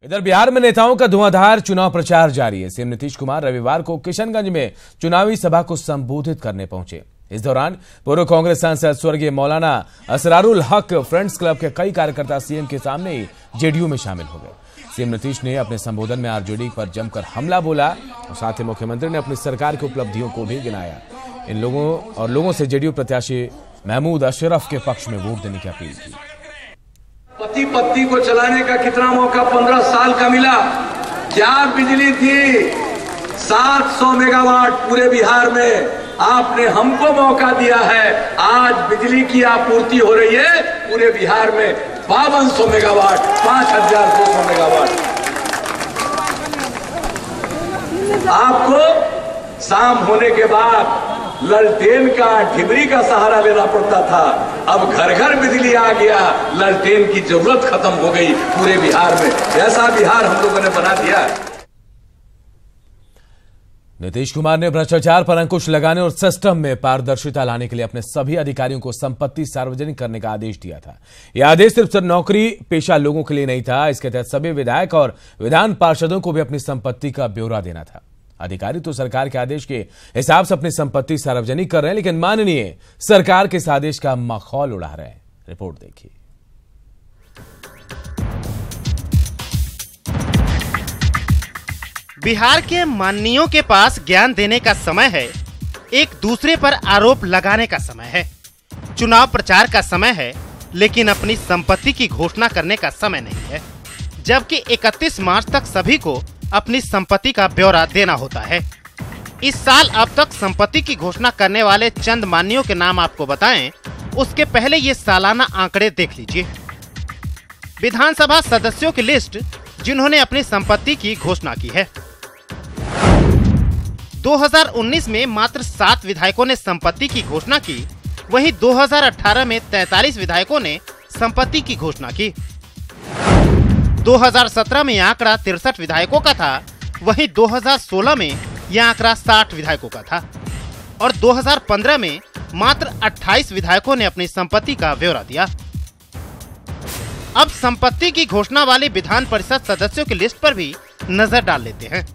इधर बिहार में नेताओं का धुआंधार चुनाव प्रचार जारी है। सीएम नीतीश कुमार रविवार को किशनगंज में चुनावी सभा को संबोधित करने पहुंचे। इस दौरान पूर्व कांग्रेस सांसद स्वर्गीय मौलाना असरारुल हक फ्रेंड्स क्लब के कई कार्यकर्ता सीएम के सामने ही जेडीयू में शामिल हो गए। सीएम नीतीश ने अपने संबोधन में आरजेडी पर जमकर हमला बोला और साथ ही मुख्यमंत्री ने अपनी सरकार की उपलब्धियों को भी गिनाया। इन लोगों से जेडीयू प्रत्याशी महमूद अशरफ के पक्ष में वोट देने की अपील की। पति पत्नी को चलाने का कितना मौका 15 साल का मिला। क्या बिजली थी 700 मेगावाट पूरे बिहार में, आपने हमको मौका दिया है। आज बिजली की आपूर्ति हो रही है पूरे बिहार में 5200 मेगावाट, 5200 मेगावाट। आपको शाम होने के बाद ललटेन का ढिबरी का सहारा लेना पड़ता था, अब घर घर बिजली आ गया, ललटेन की जरूरत खत्म हो गई पूरे बिहार में। ऐसा बिहार हम लोगों ने बना दिया। नीतीश कुमार ने भ्रष्टाचार पर अंकुश लगाने और सिस्टम में पारदर्शिता लाने के लिए अपने सभी अधिकारियों को संपत्ति सार्वजनिक करने का आदेश दिया था। यह आदेश सिर्फ नौकरी पेशा लोगों के लिए नहीं था। इसके तहत सभी विधायक और विधान पार्षदों को भी अपनी संपत्ति का ब्यौरा देना था। अधिकारी तो सरकार के आदेश के हिसाब से अपनी संपत्ति सार्वजनिक कर रहे हैं, लेकिन माननीय सरकार के इस आदेश का मखौल उड़ा रहे हैं। रिपोर्ट देखिए। बिहार के माननीयों के पास ज्ञान देने का समय है, एक दूसरे पर आरोप लगाने का समय है, चुनाव प्रचार का समय है, लेकिन अपनी संपत्ति की घोषणा करने का समय नहीं है। जबकि 31 मार्च तक सभी को अपनी संपत्ति का ब्यौरा देना होता है। इस साल अब तक संपत्ति की घोषणा करने वाले चंद माननीयों के नाम आपको बताएं, उसके पहले ये सालाना आंकड़े देख लीजिए। विधानसभा सदस्यों की लिस्ट जिन्होंने अपनी संपत्ति की घोषणा की है। 2019 में मात्र 7 विधायकों ने संपत्ति की घोषणा की, वहीं 2018 में 43 विधायकों ने संपत्ति की घोषणा की। 2017 में यह आंकड़ा 63 विधायकों का था, वहीं 2016 में यह आंकड़ा 60 विधायकों का था और 2015 में मात्र 28 विधायकों ने अपनी संपत्ति का ब्यौरा दिया। अब संपत्ति की घोषणा वाले विधान परिषद सदस्यों की लिस्ट पर भी नजर डाल लेते हैं।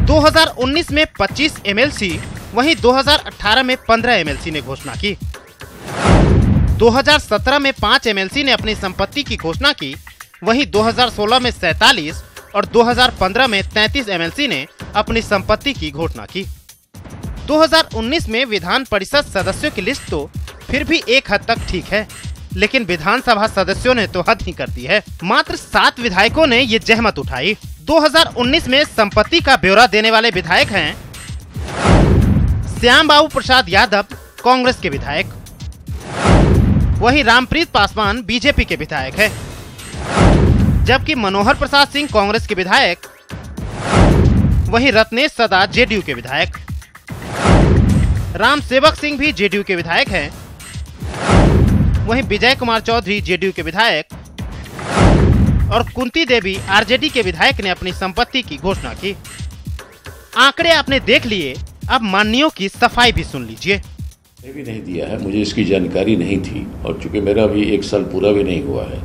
2019 में 25 एमएलसी, वहीं 2018 में 15 एमएलसी ने घोषणा की। 2017 में 5 एमएलसी ने अपनी संपत्ति की घोषणा की, वहीं 2016 में 47 और 2015 में 33 एमएलसी ने अपनी संपत्ति की घोषणा की। 2019 में विधान परिषद सदस्यों की लिस्ट तो फिर भी एक हद तक ठीक है, लेकिन विधानसभा सदस्यों ने तो हद ही कर दी है। मात्र 7 विधायकों ने ये जहमत उठाई। 2019 में संपत्ति का ब्यौरा देने वाले विधायक हैं श्याम बाबू प्रसाद यादव, कांग्रेस के विधायक, वहीं रामप्रीत पासवान बीजेपी के विधायक है, जबकि मनोहर प्रसाद सिंह कांग्रेस के विधायक, वहीं रत्नेश सदा जेडीयू के विधायक, राम सेवक सिंह भी जेडीयू के विधायक हैं, वहीं विजय कुमार चौधरी जेडीयू के विधायक और कुंती देवी आरजेडी के विधायक ने अपनी संपत्ति की घोषणा की। आंकड़े आपने देख लिए, अब माननीयों की सफाई भी सुन लीजिए। भी नहीं दिया है, मुझे इसकी जानकारी नहीं थी और चूंकि मेरा अभी 1 साल पूरा भी नहीं हुआ है,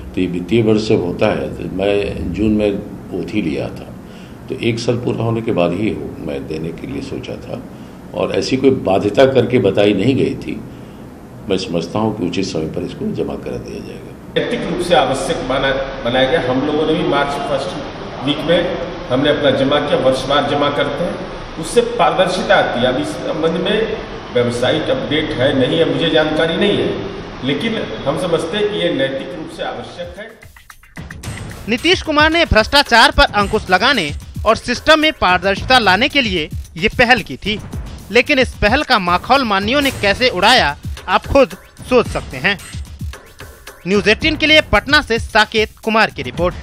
तो ये वित्तीय वर्ष जब होता है तो मैं जून में ओथ ही लिया था, तो 1 साल पूरा होने के बाद ही मैं देने के लिए सोचा था और ऐसी कोई बाध्यता करके बताई नहीं गई थी। मैं समझता हूँ कि उचित समय पर इसको जमा करा दिया जाएगा। नैतिक रूप से आवश्यक बनाया गया। हम लोगों ने भी मार्च फर्स्ट वीक में हमने अपना जमा किया, वर्षवार जमा करते हैं, उससे पारदर्शिता आती है। अब इस संबंध में व्यावसायिक अपडेट है नहीं है, मुझे जानकारी नहीं है, लेकिन हम समझते हैं कि ये नैतिक रूप से आवश्यक है। नीतीश कुमार ने भ्रष्टाचार पर अंकुश लगाने और सिस्टम में पारदर्शिता लाने के लिए ये पहल की थी, लेकिन इस पहल का माखौल माननीयों ने कैसे उड़ाया, आप खुद सोच सकते हैं। न्यूज़ 18 के लिए पटना से साकेत कुमार की रिपोर्ट।